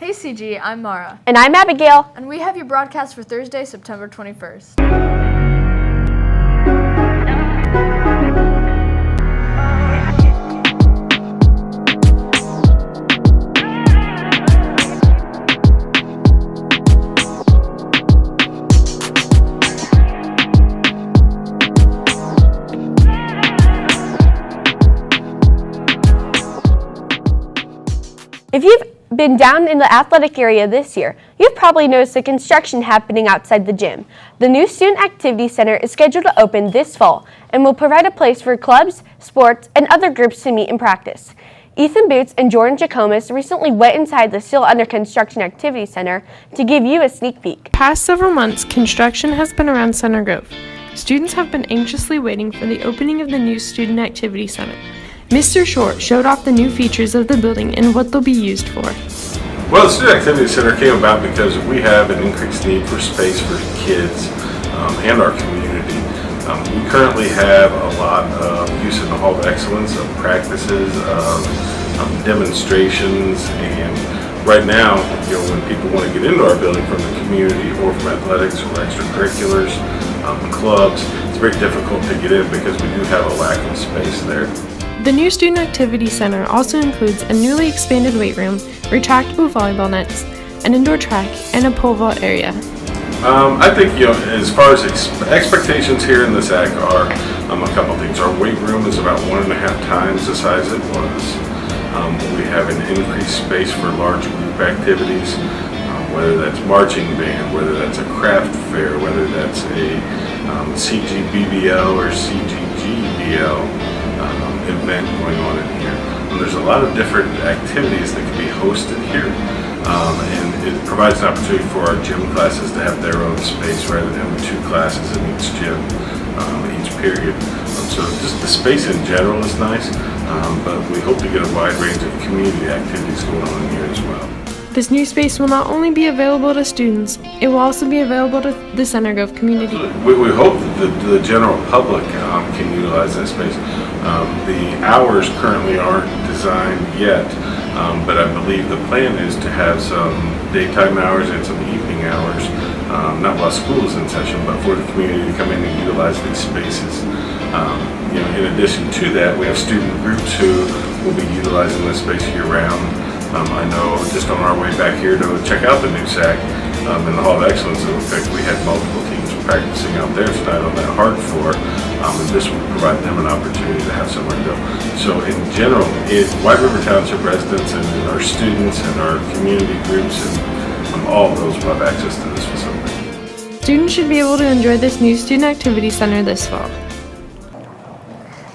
Hey CG, I'm Mara. And I'm Abigail. And we have your broadcast for Thursday, September 21st. If you've been down in the athletic area this year, you've probably noticed the construction happening outside the gym. The new Student Activity Center is scheduled to open this fall and will provide a place for clubs, sports, and other groups to meet and practice. Ethan Boots and Jordan Jacomas recently went inside the still under construction activity center to give you a sneak peek. Past several months, construction has been around Center Grove. Students have been anxiously waiting for the opening of the new Student Activity Center. Mr. Short showed off the new features of the building and what they'll be used for. Well, the Student Activity Center came about because we have an increased need for space for kids and our community. We currently have a lot of use in the Hall of Excellence, of practices, of demonstrations, and right now, when people want to get into our building from the community or from athletics or extracurriculars, clubs, it's very difficult to get in because we do have a lack of space there. The new Student Activity Center also includes a newly expanded weight room, retractable volleyball nets, an indoor track, and a pole vault area. I think, as far as expectations here in the SAC are a couple things. Our weight room is about 1.5 times the size it was. We have an increased space for large group activities, whether that's marching band, whether that's a craft fair, whether that's a CGBBL or CGGBL event going on in here. And there's a lot of different activities that can be hosted here, and it provides an opportunity for our gym classes to have their own space rather than having 2 classes in each gym, each period. So just the space in general is nice, but we hope to get a wide range of community activities going on in here as well. This new space will not only be available to students, it will also be available to the Center Grove community. We hope that the general public can utilize that space. The hours currently aren't designed yet, but I believe the plan is to have some daytime hours and some evening hours, not while school is in session, but for the community to come in and utilize these spaces. In addition to that, we have student groups who will be utilizing this space year-round. I know just on our way back here to check out the new SAC in the Hall of Excellence, in fact, we had multiple teams practicing out there tonight on that hard floor, and this will provide them an opportunity to have somewhere to go. So in general, White River Township residents and our students and our community groups and all of those will have access to this facility. Students should be able to enjoy this new Student Activity Center this fall.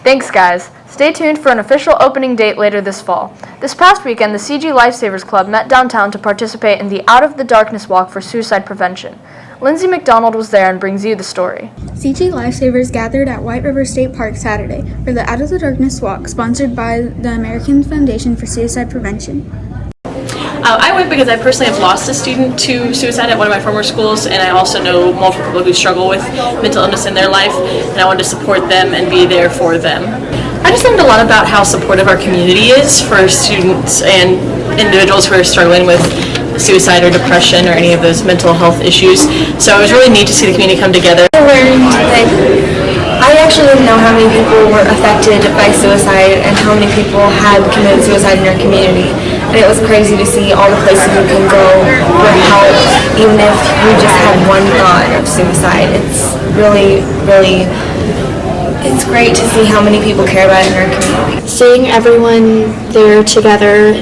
Thanks guys. Stay tuned for an official opening date later this fall. This past weekend, the CG Lifesavers Club met downtown to participate in the Out of the Darkness Walk for suicide prevention. Lindsay McDonald was there and brings you the story. CG Lifesavers gathered at White River State Park Saturday for the Out of the Darkness Walk, sponsored by the American Foundation for Suicide Prevention. I went because I personally have lost a student to suicide at one of my former schools, and I also know multiple people who struggle with mental illness in their life, and I wanted to support them and be there for them. I just learned a lot about how supportive our community is for students and individuals who are struggling with suicide or depression or any of those mental health issues. So it was really neat to see the community come together. I learned that I actually didn't know how many people were affected by suicide and how many people had committed suicide in our community. And it was crazy to see all the places you can go for help, even if you just had one thought of suicide. It's really, it's great to see how many people care about it in our community. Seeing everyone there together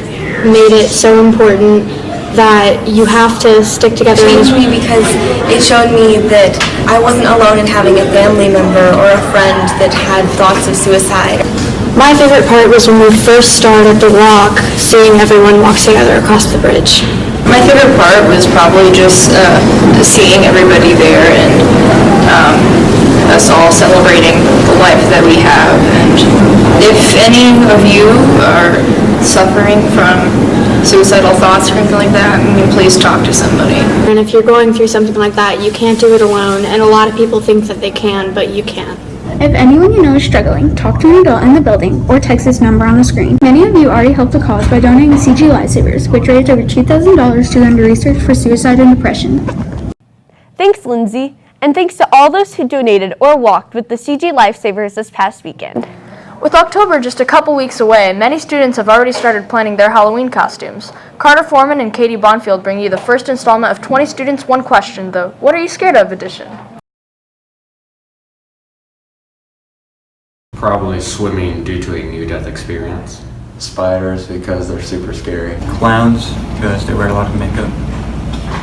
made it so important that you have to stick together. It changed me because it showed me that I wasn't alone in having a family member or a friend that had thoughts of suicide. My favorite part was when we first started the walk, seeing everyone walk together across the bridge. My favorite part was probably just seeing everybody there and us all celebrating the life that we have. And if any of you are suffering from suicidal thoughts or anything like that, please talk to somebody. And if you're going through something like that, you can't do it alone, and a lot of people think that they can, but you can. If anyone you know is struggling, talk to an adult in the building or text this number on the screen. Many of you already helped the cause by donating to CG Lifesavers, which raised over $2,000 to fund research for suicide and depression. Thanks, Lindsay, and thanks to all those who donated or walked with the CG Lifesavers this past weekend. With October just a couple weeks away, many students have already started planning their Halloween costumes. Carter Foreman and Katie Bonfield bring you the first installment of 20 Students, One Question, the What Are You Scared Of edition. Probably swimming due to a near-death experience. Spiders because they're super scary. Clowns because they wear a lot of makeup.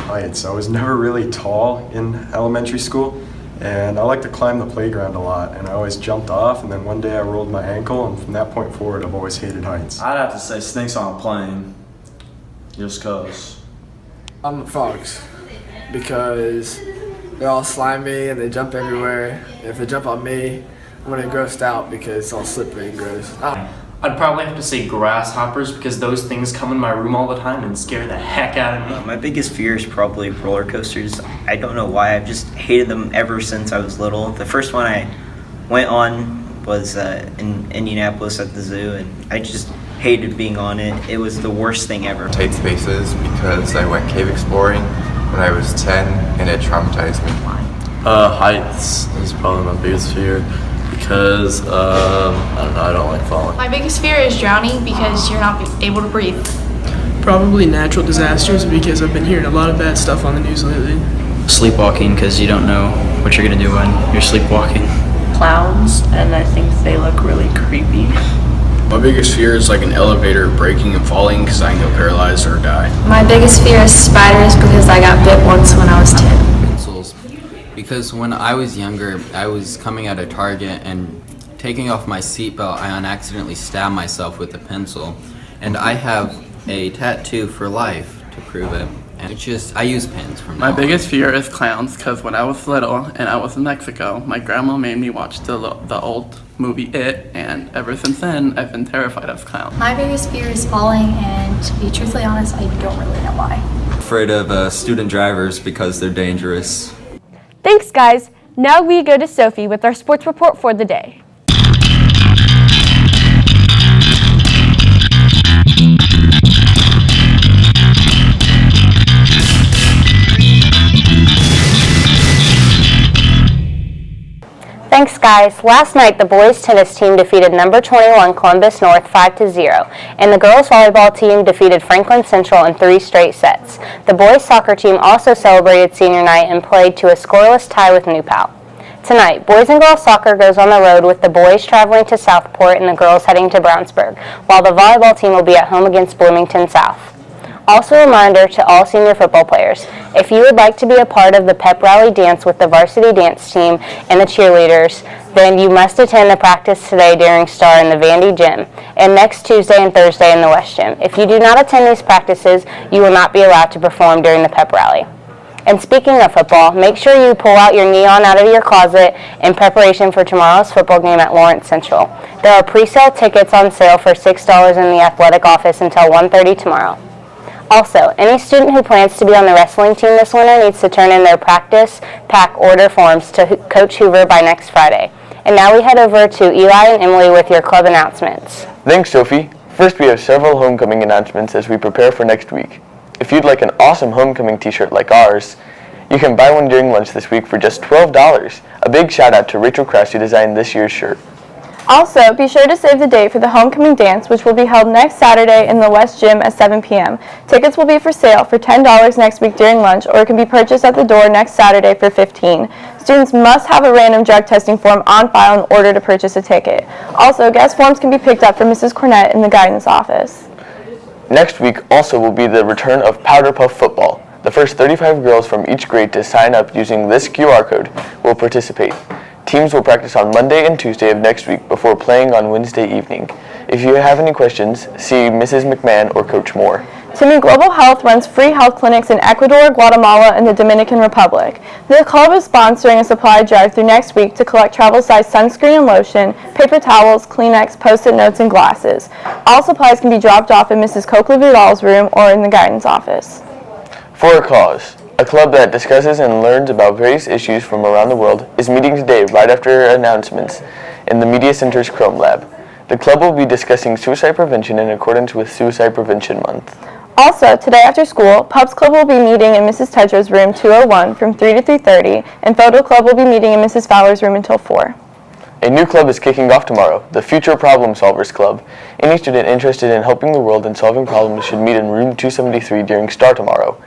Heights. I was never really tall in elementary school, and I like to climb the playground a lot, and I always jumped off, and then one day I rolled my ankle, and from that point forward I've always hated heights. I'd have to say snakes on a plane, just cause. I'm a fox because they're all slimy and they jump everywhere. If they jump on me, I'm gonna get grossed out because it's all slippery and gross. I'd probably have to say grasshoppers because those things come in my room all the time and scare the heck out of me. My biggest fear is probably roller coasters. I don't know why, I've just hated them ever since I was little. The first one I went on was in Indianapolis at the zoo, and I just hated being on it. It was the worst thing ever. Tight spaces because I went cave exploring when I was 10 and it traumatized me. Heights is probably my biggest fear. Because, I don't know, I don't like falling. My biggest fear is drowning because you're not able to breathe. Probably natural disasters because I've been hearing a lot of bad stuff on the news lately. Sleepwalking because you don't know what you're going to do when you're sleepwalking. Clowns, and I think they look really creepy. My biggest fear is like an elevator breaking and falling because I can go paralyzed or die. My biggest fear is spiders because I got bit once when I was 10. Because when I was younger, I was coming out of Target and taking off my seatbelt, I accidentally stabbed myself with a pencil. And I have a tattoo for life to prove it. And it's just, I use pens from now on. My biggest fear is clowns, because when I was little and I was in Mexico, my grandma made me watch the old movie It, and ever since then, I've been terrified of clowns. My biggest fear is falling, and to be truthfully honest, I don't really know why. Afraid of student drivers because they're dangerous. Thanks, guys. Now we go to Sophie with our sports report for the day. Thanks, guys. Last night, the boys tennis team defeated number 21 Columbus North 5-0, and the girls volleyball team defeated Franklin Central in 3 straight sets. The boys soccer team also celebrated senior night and played to a scoreless tie with New Pal. Tonight, boys and girls soccer goes on the road with the boys traveling to Southport and the girls heading to Brownsburg, while the volleyball team will be at home against Bloomington South. Also a reminder to all senior football players, if you would like to be a part of the pep rally dance with the varsity dance team and the cheerleaders, then you must attend the practice today during Star in the Vandy Gym, and next Tuesday and Thursday in the West Gym. If you do not attend these practices, you will not be allowed to perform during the pep rally. And speaking of football, make sure you pull out your neon out of your closet in preparation for tomorrow's football game at Lawrence Central. There are pre-sale tickets on sale for $6 in the athletic office until 1:30 tomorrow. Also, any student who plans to be on the wrestling team this winter needs to turn in their practice pack order forms to Coach Hoover by next Friday. And now we head over to Eli and Emily with your club announcements. Thanks, Sophie. First, we have several homecoming announcements as we prepare for next week. If you'd like an awesome homecoming t-shirt like ours, you can buy one during lunch this week for just $12. A big shout out to Rachel Krause who designed this year's shirt. Also, be sure to save the date for the homecoming dance, which will be held next Saturday in the West Gym at 7 p.m. Tickets will be for sale for $10 next week during lunch, or it can be purchased at the door next Saturday for $15. Students must have a random drug testing form on file in order to purchase a ticket. Also, guest forms can be picked up from Mrs. Cornett in the guidance office. Next week also will be the return of Powder Puff football. The first 35 girls from each grade to sign up using this QR code will participate. Teams will practice on Monday and Tuesday of next week before playing on Wednesday evening. If you have any questions, see Mrs. McMahon or Coach Moore. Timmy Global Health runs free health clinics in Ecuador, Guatemala, and the Dominican Republic. The club is sponsoring a supply drive through next week to collect travel-size sunscreen and lotion, paper towels, Kleenex, Post-it notes, and glasses. All supplies can be dropped off in Mrs. Coakley Vidal's room or in the guidance office. For a cause, a club that discusses and learns about various issues from around the world, is meeting today right after announcements in the Media Center's Chrome Lab. The club will be discussing suicide prevention in accordance with Suicide Prevention Month. Also, today after school, Pubs Club will be meeting in Mrs. Tetra's room 201 from 3 to 3:30, and Photo Club will be meeting in Mrs. Fowler's room until 4. A new club is kicking off tomorrow, the Future Problem Solvers Club. Any student interested in helping the world and solving problems should meet in room 273 during STAR tomorrow.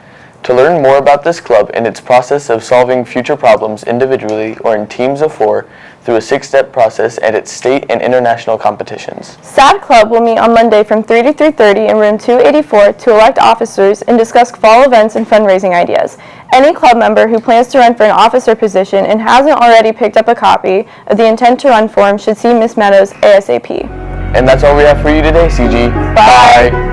To learn more about this club and its process of solving future problems individually or in teams of 4 through a 6-step process at its state and international competitions. SAD Club will meet on Monday from 3 to 3:30 in room 284 to elect officers and discuss fall events and fundraising ideas. Any club member who plans to run for an officer position and hasn't already picked up a copy of the Intent to Run form should see Ms. Meadows ASAP. And that's all we have for you today, CG. Bye.